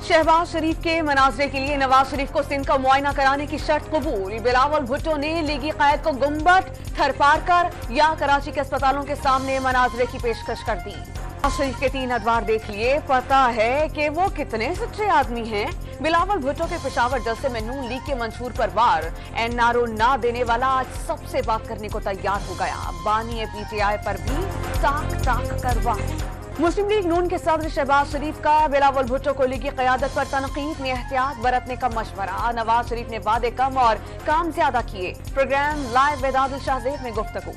शहबाज शरीफ के मनाजरे के लिए नवाज शरीफ को सिंध का मुआयना कराने की शर्त कबूल। बिलावल भुट्टो ने लीगी कायद को गुम्बद, थरपार कर या कराची के अस्पतालों के सामने मनाजरे की पेशकश कर दी। नवाज शरीफ के 3 अदवार देख लिए, पता है कि वो कितने सच्चे आदमी हैं। बिलावल भुट्टो के पेशावर जलसे में नून लीग के मंशूर पर वार। एनआरओ ना देने वाला आज सबसे बात करने को तैयार हो गया। बानी पीटीआई पर भी ताक ताक कर वार। मुस्लिम लीग नून के सदर शहबाज शरीफ का बिलावल भुट्टो को लीगी क़यादत पर तनकीद में एहतियात बरतने का मशवरा। नवाज शरीफ ने वादे कम और काम ज्यादा किए। Programme live with Adil Shahzeb में गुफ्तगू।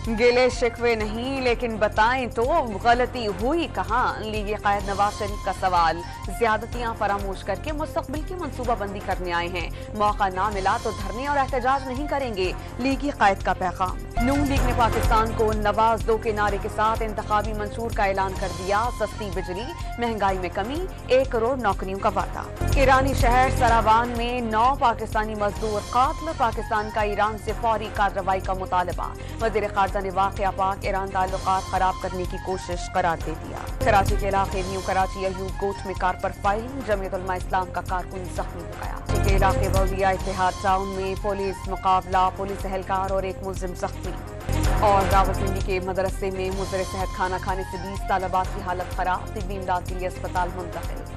गिले शिकवे नहीं, लेकिन बताएं तो गलती हुई कहाँ। लीगी कायद नवाज शरीफ का सवाल। ज्यादतियां फरामोश करके मुस्तकबिल की मंसूबा बंदी करने आए हैं। मौका ना मिला तो धरने और एहतजाज नहीं करेंगे। लीगी कायद का पैगाम। नून लीग ने पाकिस्तान को नवाज दो के नारे के साथ इंतखाबी मंशूर का ऐलान कर दिया। सस्ती बिजली, महंगाई में कमी, 1 करोड़ नौकरियों का वादा। ईरानी शहर सरावान में 9 पाकिस्तानी मजदूर कातल। पाकिस्तान का ईरान से फौरी कार्रवाई का मुतालबा। वज़ीर ख़ारजा ने वाक़या पाक ईरान ताल्लुकात खराब करने की कोशिश करार दे दिया। कराची के इलाके न्यू कराची अयूब गोट में कार पर फायरिंग। जमीयत उलमा इस्लाम का कारकुन जख्मी हो गया। के इलाके बल्दिया इत्तेहाद टाउन में पुलिस मुकाबला, पुलिस एहलकार और 1 मुलजिम जख्मी। और रावलपिंडी के मदरसे में मुज़र सेहत खाना खाने से 20 तालिबात की हालत खराब। तिब्बी इमदाद के लिए अस्पताल मुंतकिल।